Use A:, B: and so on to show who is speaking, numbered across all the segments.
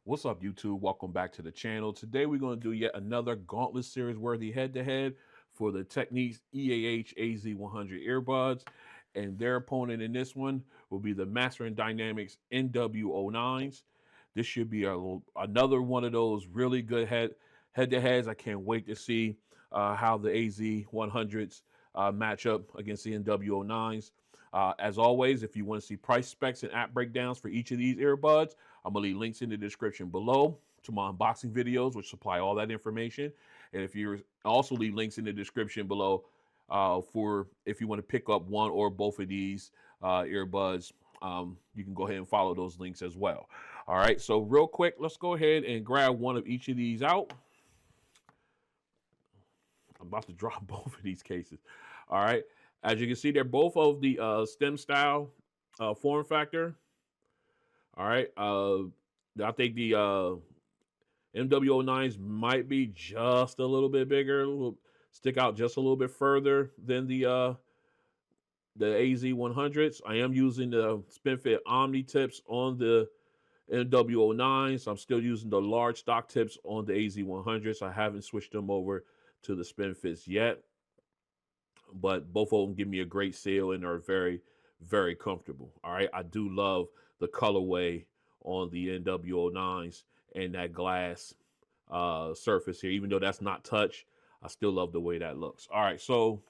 A: What's up, YouTube? Welcome back to the channel. Today we're going to do yet another Gauntlet Series worthy head-to-head for the Technics EAH-AZ100 Earbuds. And their opponent in this one will be the Master Dynamics MW09s. This should be another one of those really good head-to-heads. I can't wait to see how the AZ100s match up against the MW09s. As always, if you want to see price specs and app breakdowns for each of these earbuds, I'm going to leave links in the description below to my unboxing videos, which supply all that information. And if you also leave links in the description below for if you want to pick up one or both of these earbuds, you can go ahead and follow those links as well. All right, so real quick, let's go ahead and grab one of each of these out. I'm about to drop both of these cases. All right, as you can see, they're both of the stem style form factor. All right, I think the MW09s might be just a little bit bigger, stick out just a little bit further than the AZ100s. I am using the SpinFit Omni tips on the MW09s. I'm still using the large stock tips on the AZ100s. I haven't switched them over to the SpinFits yet, but both of them give me a great seal and are very, very comfortable. All right, I do love the colorway on the MW09s and that glass surface here. Even though that's not touch, I still love the way that looks. All right, so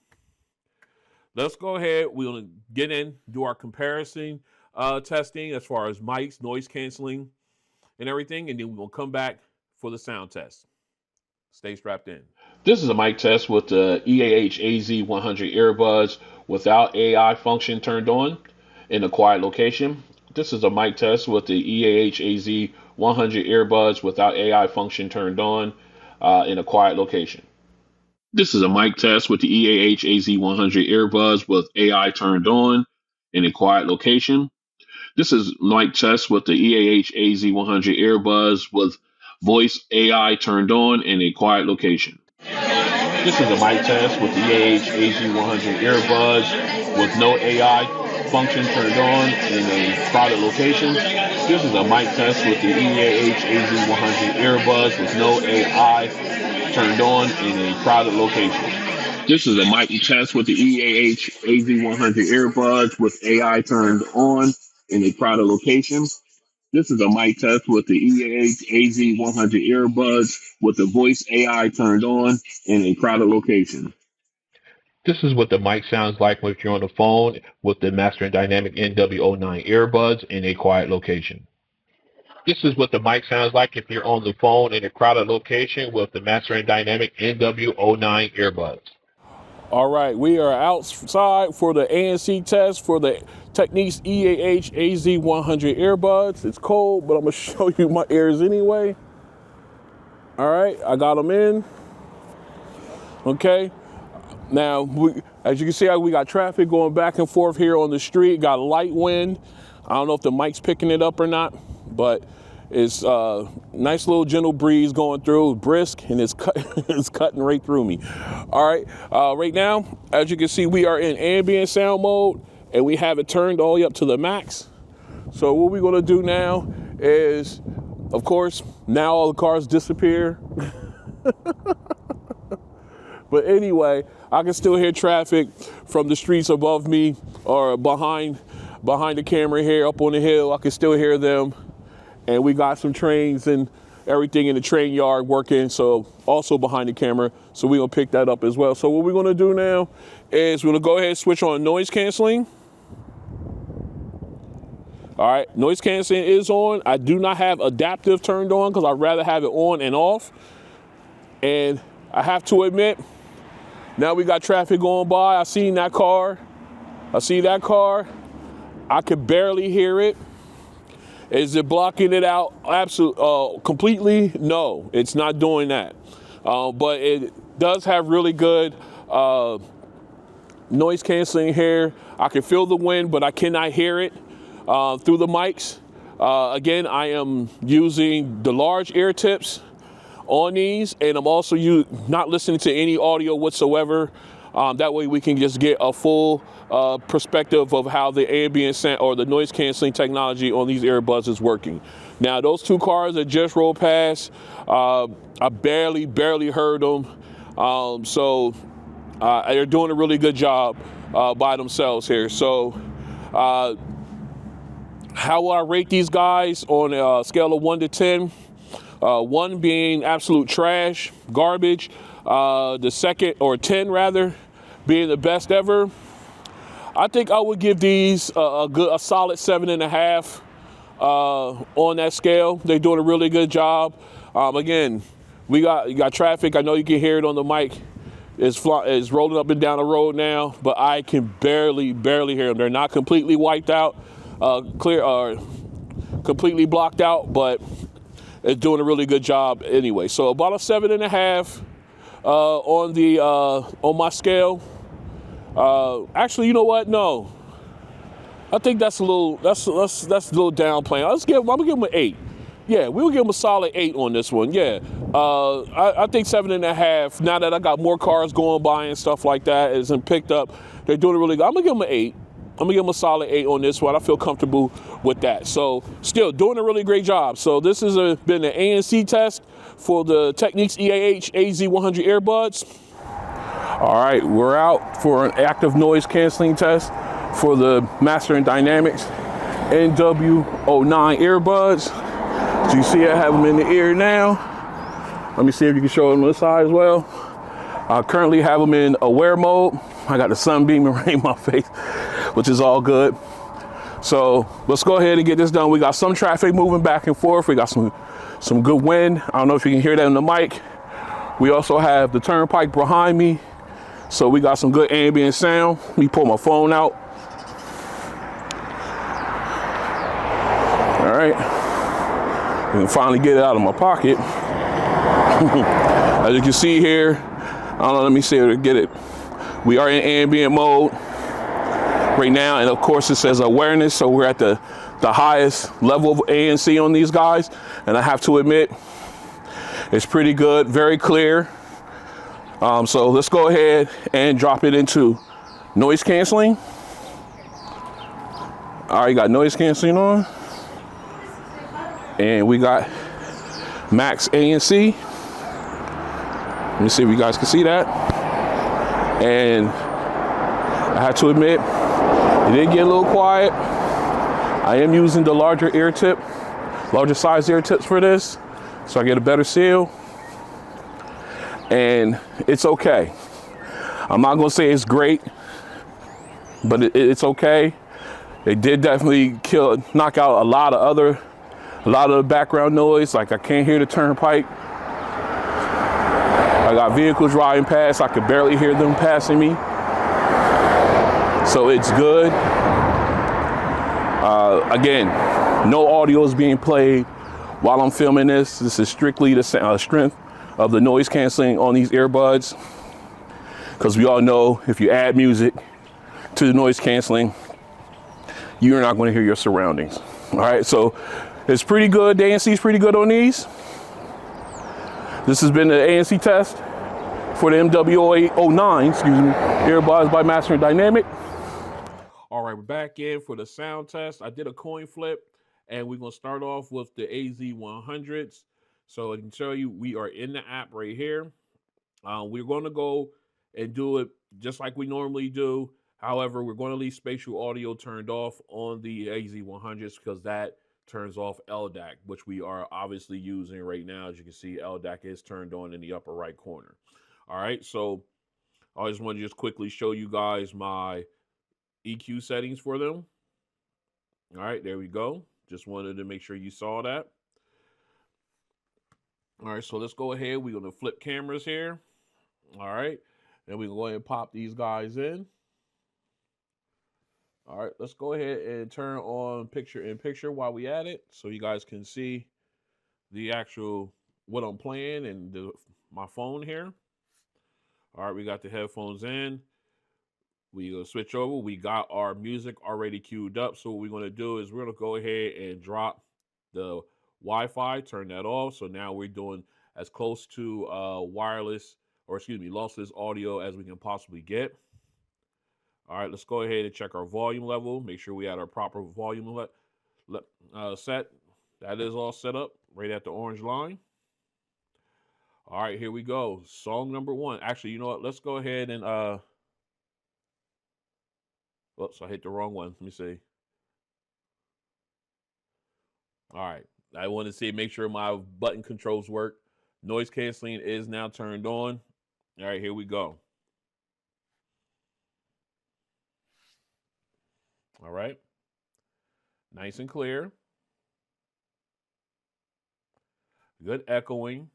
A: let's go ahead. We'll get in, do our comparison testing as far as mics, noise canceling, and everything, and then we're going to come back for the sound test. Stay strapped in. This is a mic test with the EAH-AZ100 earbuds without AI function turned on in a quiet location. This is a mic test with the EAH-AZ100 earbuds without AI function turned on in a quiet location. This is a mic test with the EAH-AZ100 earbuds with AI turned on in a quiet location. This is mic test with the EAH-AZ100 earbuds with voice AI turned on in a quiet location. This is a mic test with the EAH-AZ100 earbuds with no AI function turned on in a crowded location. This is a mic test with the EAH-AZ100 earbuds with no AI turned on in a crowded location. This is a mic test with the EAH-AZ100 earbuds with AI turned on in a crowded location. This is a mic test with the EAH-AZ100 earbuds with the voice AI turned on in a crowded location. This is what the mic sounds like if you're on the phone with the Master Dynamic MW09 earbuds in a quiet location. This is what the mic sounds like if you're on the phone in a crowded location with the Master Dynamic MW09 earbuds. All right, we are outside for the ANC test for the Technics EAH-AZ100 earbuds. It's cold, but I'm gonna show you my ears anyway. All right, I got them in. Okay, now as you can see, we got traffic going back and forth here on the street. Got a light wind. I don't know if the mic's picking it up or not, but it's a nice little gentle breeze going through, brisk, and it's cutting right through me. All right, right now, as you can see, we are in ambient sound mode, and we have it turned all the way up to the max. So what we're gonna do now is, of course, now all the cars disappear. But anyway, I can still hear traffic from the streets above me or behind the camera here up on the hill. I can still hear them. And we got some trains and everything in the train yard working, so also behind the camera. So we're gonna pick that up as well. So what we're gonna do now is we're gonna go ahead and switch on noise canceling. All right, noise canceling is on. I do not have adaptive turned on because I'd rather have it on and off. And I have to admit, now we got traffic going by. I seen that car. I see that car. I could barely hear it. Is it blocking it out completely? No, it's not doing that. But it does have really good noise canceling here. I can feel the wind, but I cannot hear it through the mics. Again, I am using the large ear tips on these, and I'm also not listening to any audio whatsoever That way we can just get a full perspective of how the ambient sound or the noise canceling technology on these earbuds is working. Now, those two cars that just rolled past, I barely heard them. So they're doing a really good job by themselves here. So how will I rate these guys on a scale of 1 to 10? 1 being absolute trash, garbage. The second, or 10 rather, being the best ever. I think I would give these a solid 7.5 on that scale. They're doing a really good job. Again, you got traffic. I know you can hear it on the mic. It's rolling up and down the road now, but I can barely hear them. They're not completely wiped out, completely blocked out, but it's doing a really good job anyway. So about a 7.5 on my scale. Actually, you know what? No, I think that's a little downplaying. I'm gonna give them an 8. Yeah, we'll give them a solid 8 on this one. Yeah, I think 7.5. Now that I got more cars going by and stuff like that, isn't picked up, they're doing it really good. I'm gonna give them an 8. I'm gonna give them a solid 8 on this one. I feel comfortable with that. So still doing a really great job. So this has been an ANC test for the Technics EAH-AZ100 Earbuds. All right, we're out for an active noise canceling test for the Master Dynamics MW09 Earbuds. So you see I have them in the ear now. Let me see if you can show them on the side as well. I currently have them in aware mode. I got the sun beaming right in my face, which is all good. So let's go ahead and get this done. We got some traffic moving back and forth. We got some good wind. I don't know if you can hear that in the mic. We also have the turnpike behind me. So we got some good ambient sound. Let me pull my phone out. All right. I can finally get it out of my pocket. As you can see here, I don't know, let me see if I can get it. We are in ambient mode right now, and of course it says awareness, so we're at the highest level of ANC on these guys, and I have to admit, it's pretty good, very clear. So let's go ahead and drop it into noise canceling. All right, got noise canceling on. And we got max ANC. Let me see if you guys can see that. And I have to admit, it did get a little quiet. I am using the larger size ear tips for this, so I get a better seal. And it's okay. I'm not gonna say it's great, but it's okay. It did definitely knock out a lot of the background noise. Like I can't hear the turnpike. I got vehicles riding past. I could barely hear them passing me. So it's good. Again, no audio is being played while I'm filming this. This is strictly the strength of the noise canceling on these earbuds. Because we all know if you add music to the noise canceling, you're not going to hear your surroundings. All right, so it's pretty good. The ANC is pretty good on these. This has been the ANC test for the MW09, earbuds by Master Dynamic. All right, we're back in for the sound test. I did a coin flip, and we're gonna start off with the AZ100s. So I can show you, we are in the app right here. We're gonna go and do it just like we normally do. However, we're gonna leave spatial audio turned off on the AZ100s because that turns off LDAC, which we are obviously using right now. As you can see, LDAC is turned on in the upper right corner. All right, so I just want to just quickly show you guys my EQ settings for them. All right, there we go. Just wanted to make sure you saw that. All right, so let's go ahead. We're going to flip cameras here. All right, and we can go ahead and pop these guys in. All right, let's go ahead and turn on picture in picture while we at it, so you guys can see the actual what I'm playing and my phone here. All right, we got the headphones in. We gonna switch over. We got our music already queued up. So what we're gonna do is we're gonna go ahead and drop the Wi-Fi, turn that off. So now we're doing as close to wireless or excuse me, lossless audio as we can possibly get. All right, let's go ahead and check our volume level. Make sure we had our proper volume set. That is all set up right at the orange line. All right, here we go. Song number one. Actually, you know what? Let's go ahead and oops, I hit the wrong one. Let me see. All right. I want to see, make sure my button controls work. Noise canceling is now turned on. All right, here we go. All right. Nice and clear. Good echoing.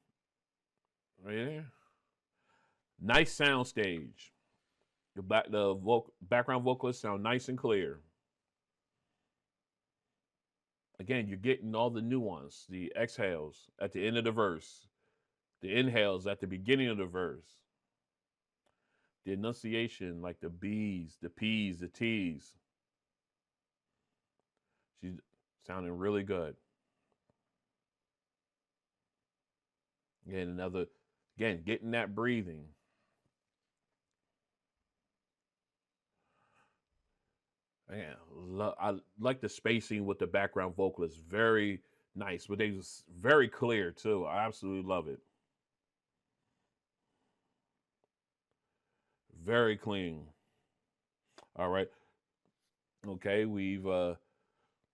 A: Right there. Nice sound stage. The background vocalists sound nice and clear. Again, you're getting all the nuance, the exhales at the end of the verse, the inhales at the beginning of the verse, the enunciation, like the B's, the P's, the T's. She's sounding really good. Again, getting that breathing. Man, I like the spacing with the background vocalists. Very nice, but they was very clear too. I absolutely love it. Very clean. All right. Okay, we've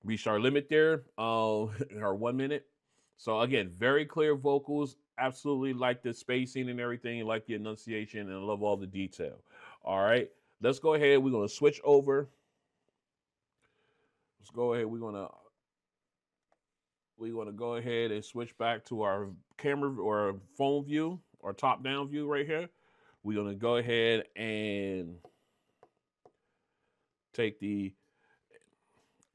A: reached our limit there. Our 1 minute. So again, very clear vocals. Absolutely like the spacing and everything. Like the enunciation, and I love all the detail. All right, let's go ahead. We're gonna switch over. Let's go ahead. We're gonna go ahead and switch back to our camera or phone view or top down view right here. We're gonna go ahead and take the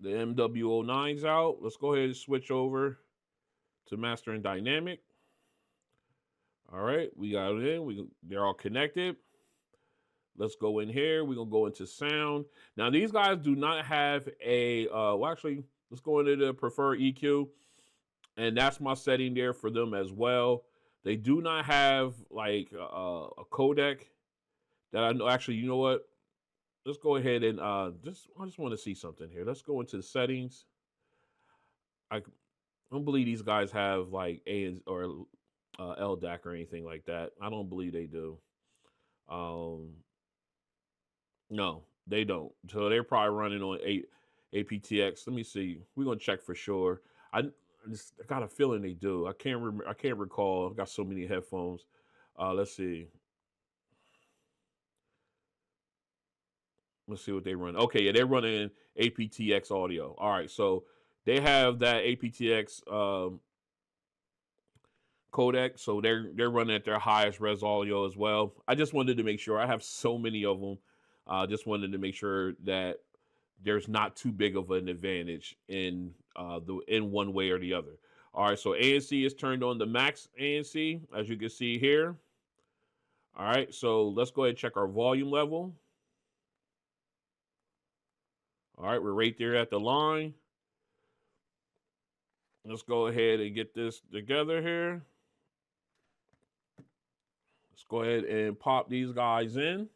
A: MW09s out. Let's go ahead and switch over to Master Dynamic. All right, we got it in. They're all connected. Let's go in here. We're gonna go into sound. Now these guys do not have a well, actually, let's go into the prefer EQ, and that's my setting there for them as well. They do not have like a codec that I know. Actually, you know what? Let's go ahead and I just want to see something here. Let's go into the settings. I don't believe these guys have like A or LDAC or anything like that. I don't believe they do. No, they don't. So they're probably running on aptX. Let me see. We're gonna check for sure. I got a feeling they do. I can't remember. I can't recall. I've got so many headphones. Let's see. Let's see what they run. Okay, yeah, they're running aptX audio. All right, so they have that aptX codec, so they're running at their highest res audio as well. I just wanted to make sure. I have so many of them. Just wanted to make sure that there's not too big of an advantage in one way or the other. All right, so ANC is turned on the max ANC, as you can see here. All right, so let's go ahead and check our volume level. All right, we're right there at the line. Let's go ahead and get this together here. Let's go ahead and pop these guys in.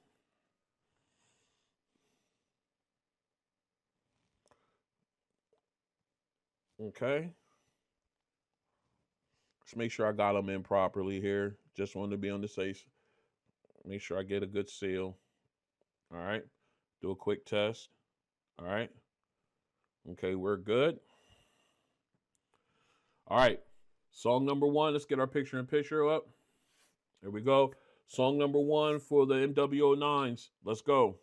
A: Okay. Let's make sure I got them in properly here. Just wanted to be on the safe. Make sure I get a good seal. All right. Do a quick test. All right. Okay, we're good. All right. Song number one. Let's get our picture in picture up. There we go. Song number one for the MW09s. Let's go.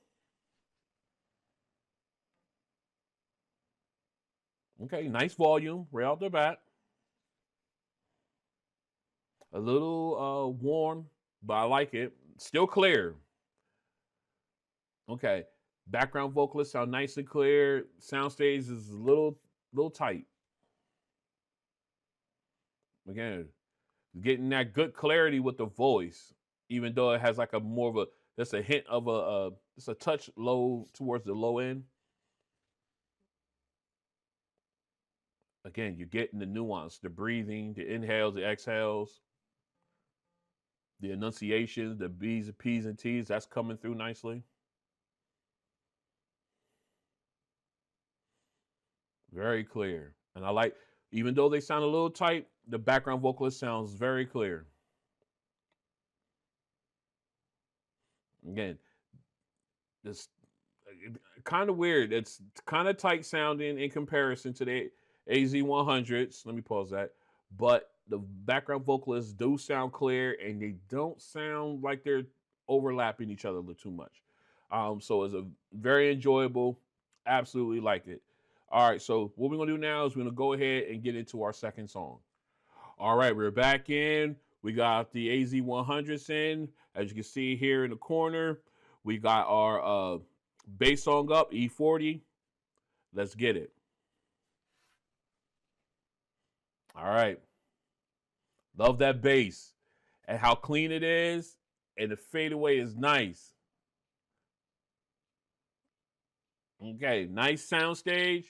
A: Okay, nice volume right out the bat. A little warm, but I like it. Still clear. Okay. Background vocalists sound nice and clear. Soundstage is a little tight. Again, getting that good clarity with the voice, even though it has like a more of a, that's a hint of it's a touch low towards the low end. Again, you're getting the nuance, the breathing, the inhales, the exhales. The enunciations, the B's, P's, and T's, that's coming through nicely. Very clear. And I like, even though they sound a little tight, the background vocalist sounds very clear. Again, this kind of weird. It's kind of tight sounding in comparison to the AZ100s. Let me pause that. But the background vocalists do sound clear, and they don't sound like they're overlapping each other too much. So it's a very enjoyable. Absolutely like it. All right, so what we're gonna do now is we're gonna go ahead and get into our second song. All right, we're back in. We got the AZ100s in. As you can see here in the corner, we got our bass song up, E40. Let's get it. All right. Love that bass and how clean it is, and the fadeaway is nice. Okay, nice soundstage,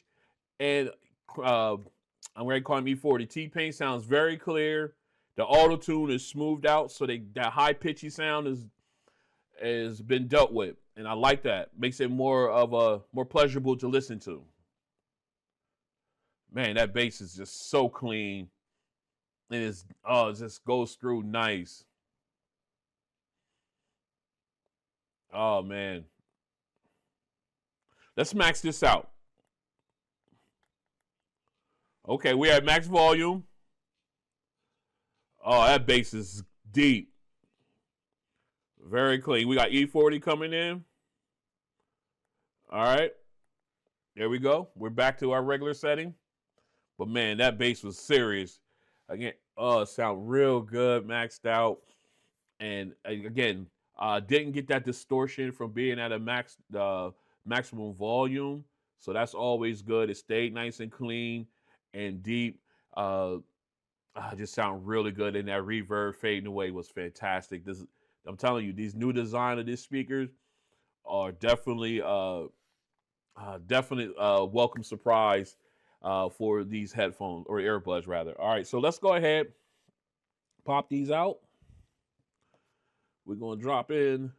A: and I'm ready to call him E40. T-Pain sounds very clear. The auto tune is smoothed out, so that high pitchy sound is been dealt with, and I like that. Makes it more pleasurable to listen to. Man, that bass is just so clean, and it just goes through nice. Oh man, let's max this out. Okay, we're at max volume. Oh, that bass is deep. Very clean. We got E40 coming in. All right. There we go. We're back to our regular setting. But man, that bass was serious. Again, it sound real good, maxed out. And again, didn't get that distortion from being at a maximum volume. So that's always good. It stayed nice and clean and deep. Just sound really good. And that reverb fading away was fantastic. I'm telling you, these new design of these speakers are definitely welcome surprise for these headphones or earbuds rather. All right, so let's go ahead, pop these out. We're gonna drop in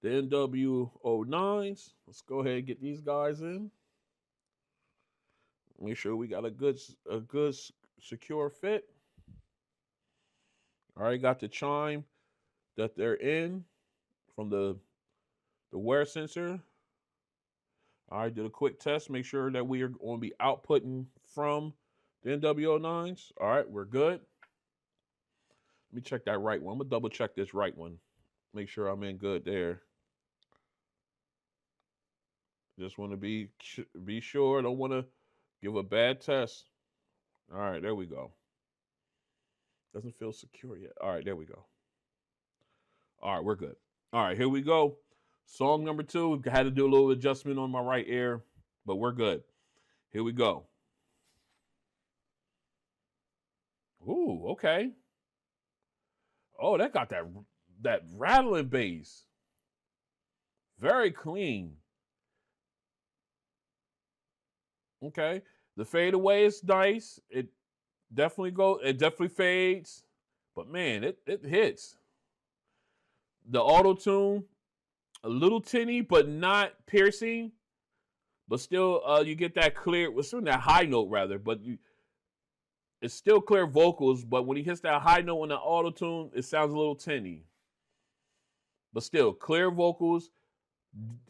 A: the MW09s. Let's go ahead and get these guys in. Make sure we got a good secure fit. All right, got the chime that they're in from the wear sensor. All right, did a quick test. Make sure that we are going to be outputting from the MW09s. All right, we're good. Let me check that right one. I'm going to double check this right one. Make sure I'm in good there. Just want to be sure. Don't want to give a bad test. All right, there we go. Doesn't feel secure yet. All right, there we go. All right, we're good. All right, here we go. Song number 2. Had to do a little adjustment on my right ear, but we're good. Here we go. Ooh, okay. Oh, that got that rattling bass. Very clean. Okay. The fadeaway is nice. It definitely fades. But man, it hits. The auto tune, a little tinny, but not piercing. But still, you get that clear, well, still that high note rather, but it's still clear vocals, but when he hits that high note on the auto tune, it sounds a little tinny. But still, clear vocals.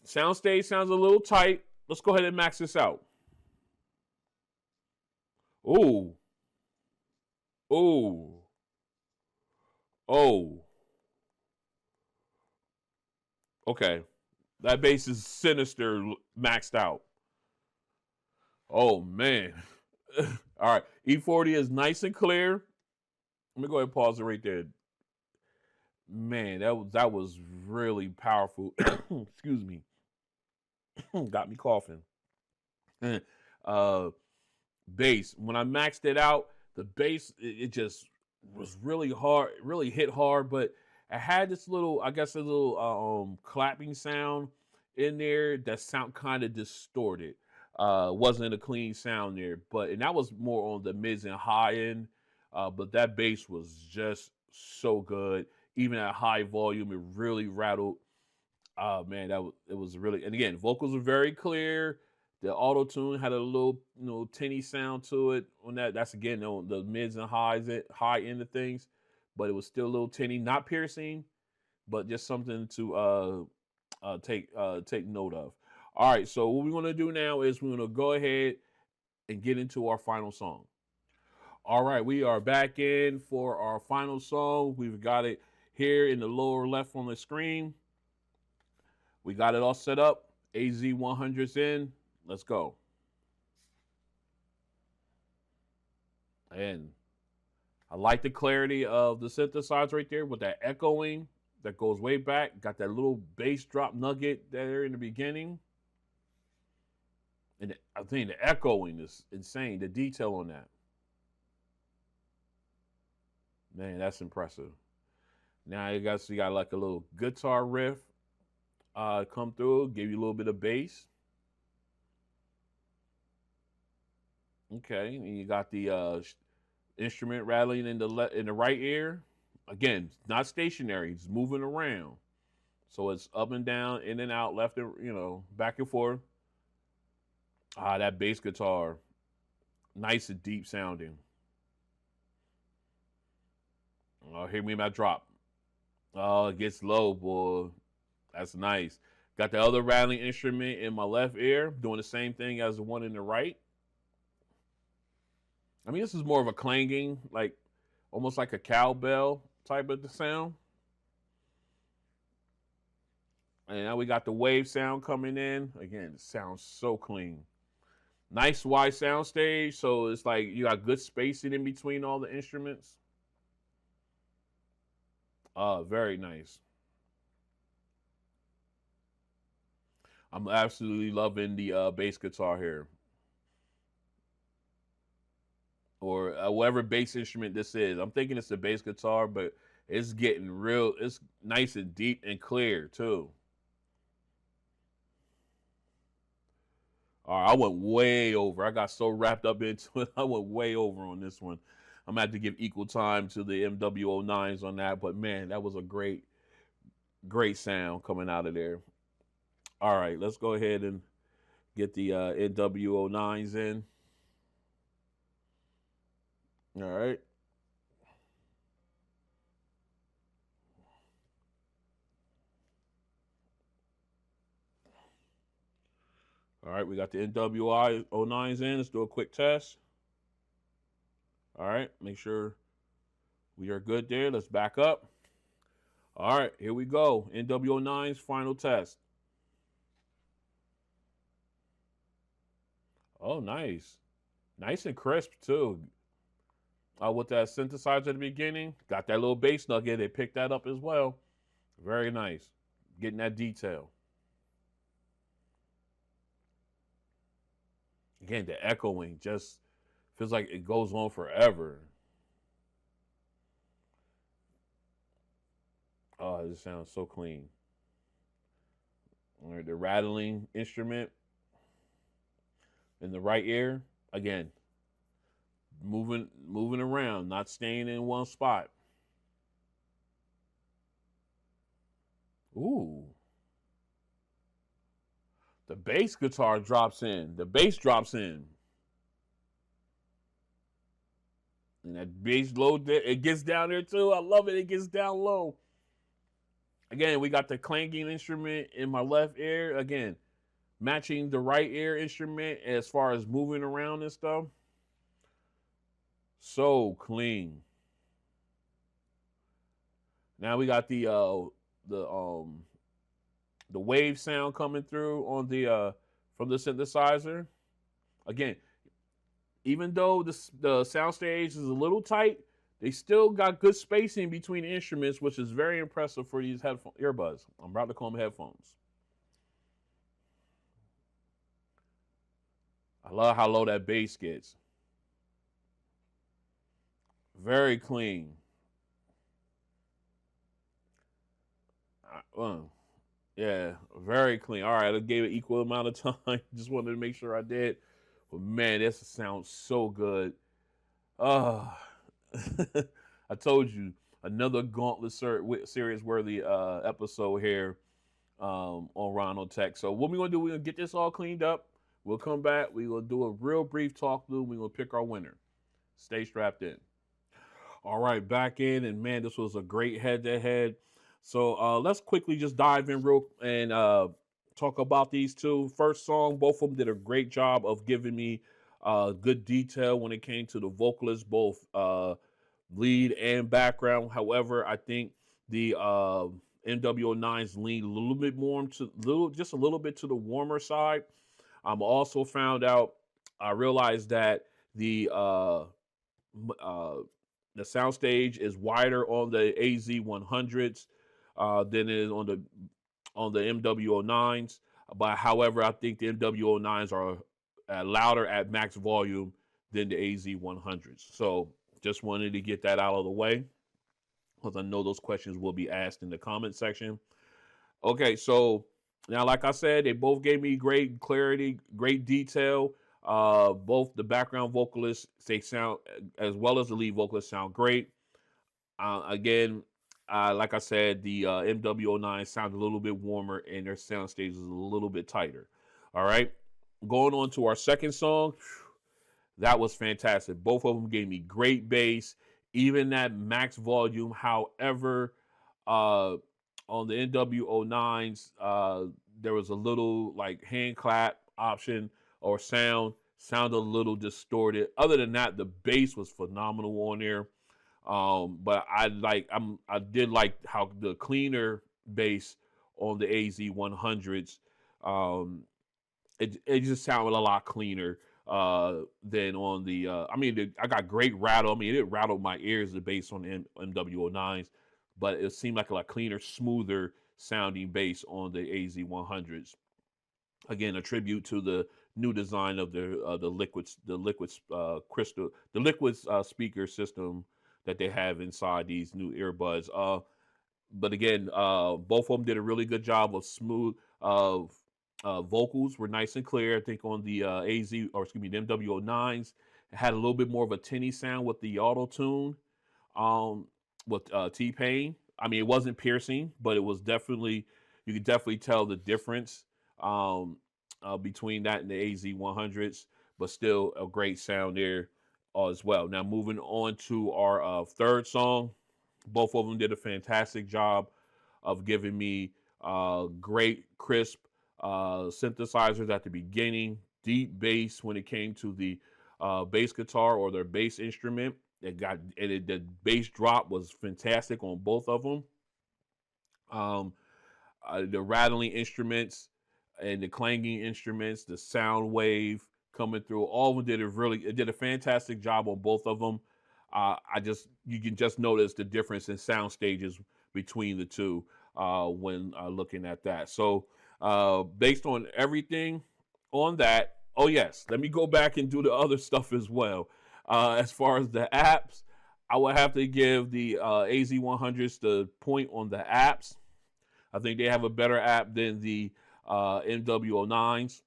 A: Soundstage sounds a little tight. Let's go ahead and max this out. Ooh. Ooh. Oh. Okay. That bass is sinister, maxed out. Oh, man. All right. E40 is nice and clear. Let me go ahead and pause it right there. Man, that was really powerful. Excuse me. Got me coughing. Bass. When I maxed it out, the bass, it just was really hard, really hit hard, but it had this little, I guess, a little clapping sound in there that sound kind of distorted. Wasn't a clean sound there, and that was more on the mids and high end. But that bass was just so good. even at high volume, it really rattled. Oh man, it was really, and again, vocals were very clear. The auto tune had a little, tinny sound to it on that. That's again on the mids and high end of things, but it was still a little tinny, not piercing, but just something to take note of. All right, so what we're gonna do now is we're gonna go ahead and get into our final song. All right, we are back in for our final song. We've got it here in the lower left on the screen. We got it all set up. AZ100's in. Let's go. And I like the clarity of the synthesizer right there with that echoing that goes way back. Got that little bass drop nugget there in the beginning. And I think the echoing is insane. The detail on that. Man, that's impressive. Now you got like a little guitar riff come through, give you a little bit of bass. Okay, and you got the instrument rattling in the right ear. Again, not stationary; it's moving around, so it's up and down, in and out, left and back and forth. That bass guitar, nice and deep sounding. Oh, hear me my drop. Oh, it gets low, boy. That's nice. Got the other rattling instrument in my left ear, doing the same thing as the one in the right. I mean, this is more of a clanging, like almost like a cowbell type of the sound. And now we got the wave sound coming in. Again, it sounds so clean. Nice wide sound stage, so it's like you got good spacing in between all the instruments. Very nice. I'm absolutely loving the bass guitar here. Or whatever bass instrument this is. I'm thinking it's the bass guitar, but it's getting real. It's nice and deep and clear, too. All right, I went way over. I got so wrapped up into it. I went way over on this one. I'm going to have to give equal time to the MW09s on that. But, man, that was a great, great sound coming out of there. All right, let's go ahead and get the MW09s in. All right. All right, we got the MW09s in. Let's do a quick test. All right, make sure we are good there. Let's back up. All right, here we go. MW09's final test. Oh, nice. Nice and crisp, too. With that synthesizer at the beginning, got that little bass nugget. They picked that up as well. Very nice. Getting that detail. Again, the echoing just feels like it goes on forever. Oh, this sounds so clean. All right, the rattling instrument in the right ear. Again, moving around, not staying in one spot. Ooh. The bass guitar drops in. The bass drops in. And that bass low, it gets down there too. I love it. It gets down low. Again, we got the clanking instrument in my left ear. Again, matching the right ear instrument as far as moving around and stuff. So clean. Now we got the wave sound coming through on the from the synthesizer. Again, even though the soundstage is a little tight, they still got good spacing between the instruments, which is very impressive for these earbuds. I'm about to call them headphones. I love how low that bass gets. Very clean. Yeah, very clean. All right, I gave it equal amount of time. Just wanted to make sure I did. But man, this sounds so good. I told you, Another Gauntlet Series worthy episode here on RonOnTech. So what we're gonna do, we're gonna get this all cleaned up. We'll come back. We're gonna do a real brief talk through. We're gonna pick our winner. Stay strapped in. All right, back in, and man, this was a great head-to-head. So let's quickly just dive in real and talk about these two. First song, both of them did a great job of giving me good detail when it came to the vocalists, both lead and background. However, I think the MW09s lean a little bit more to just a little bit to the warmer side. I'm also found out, I realized that uh, the soundstage is wider on the AZ100s than it is on the MW09s. But however, I think the MW09s are louder at max volume than the AZ100s. So just wanted to get that out of the way because I know those questions will be asked in the comment section. Okay, so now, like I said, they both gave me great clarity, great detail. Both the background vocalists, they sound, as well as the lead vocalists, sound great. Again, like I said, the MW09 sound a little bit warmer and their sound stage is a little bit tighter. All right, going on to our second song. That was fantastic. Both of them gave me great bass, even that max volume. However, on the MW09s, there was a little like hand clap option or sound a little distorted. Other than that, the bass was phenomenal on there. But I did like how the cleaner bass on the AZ100s. Um, it just sounded a lot cleaner than on the. I got great rattle. I mean, it rattled my ears, the bass on the MW09s, but it seemed like a lot cleaner, smoother sounding bass on the AZ100s. Again, a tribute to the new design of the liquids crystal, the liquids speaker system that they have inside these new earbuds. But again, both of them did a really good job of smooth of vocals were nice and clear. I think on the the MW09s, it had a little bit more of a tinny sound with the auto tune um, with T Pain. I mean, it wasn't piercing, but it was definitely, you could definitely tell the difference um, between that and the AZ100s, but still a great sound there as well. Now, moving on to our third song, both of them did a fantastic job of giving me great, crisp synthesizers at the beginning, deep bass when it came to the bass guitar or their bass instrument. The bass drop was fantastic on both of them. Um, the rattling instruments and the clanging instruments, the sound wave coming through, all of them it did a fantastic job on both of them. You can just notice the difference in sound stages between the two when looking at that. So based on everything on that, oh yes, let me go back and do the other stuff as well. As far as the apps, I would have to give the AZ100s the point on the apps. I think they have a better app than the MW09s.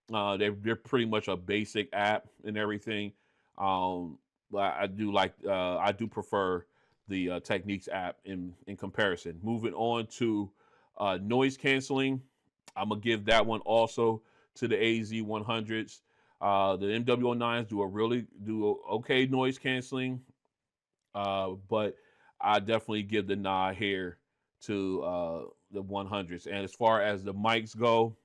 A: They're pretty much a basic app and everything. But I do prefer the Techniques app in comparison. Moving on to noise canceling, I'm gonna give that one also to the AZ100s. The MW09s do okay noise canceling, but I definitely give the nod here to the 100s. And as far as the mics go,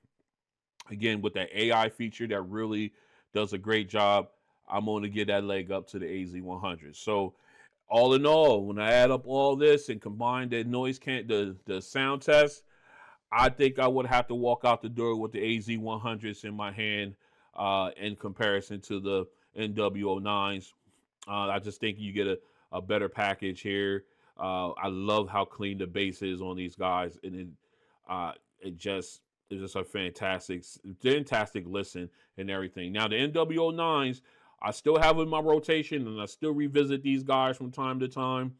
A: again with that AI feature that really does a great job, I'm going to give that leg up to the AZ100s. So all in all, when I add up all this and combine the sound test, I think I would have to walk out the door with the AZ100s in my hand in comparison to the MW09s. I just think you get a better package here. I love how clean the bass is on these guys, and it just it's just a fantastic listen and everything. Now the MW09s, I still have in my rotation, and I still revisit these guys from time to time.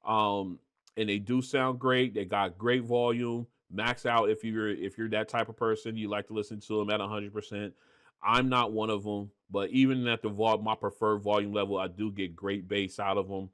A: Um, and they do sound great. They got great volume. Max out if you're that type of person, you like to listen to them at 100%. I'm not one of them, but even at my preferred volume level, I do get great bass out of them.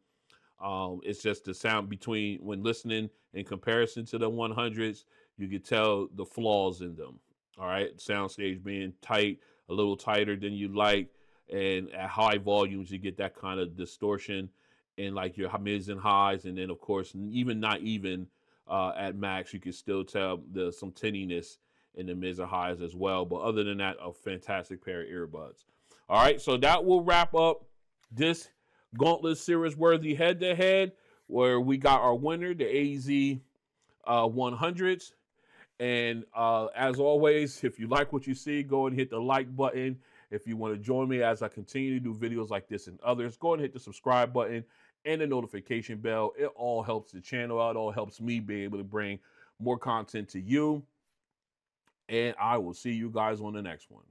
A: It's just the sound between when listening in comparison to the 100s, you could tell the flaws in them. All right, soundstage being tight, a little tighter than you like, and at high volumes you get that kind of distortion in like your mids and highs, and then of course even not even at max, you can still tell there's some tinniness in the mids and highs as well. But other than that, a fantastic pair of earbuds. All right, so that will wrap up this Gauntlet Series worthy head to head, where we got our winner, the AZ 100s. And as always, if you like what you see, go and hit the like button. If you want to join me as I continue to do videos like this and others, go and hit the subscribe button and the notification bell. It all helps the channel out. It all helps me be able to bring more content to you. And I will see you guys on the next one.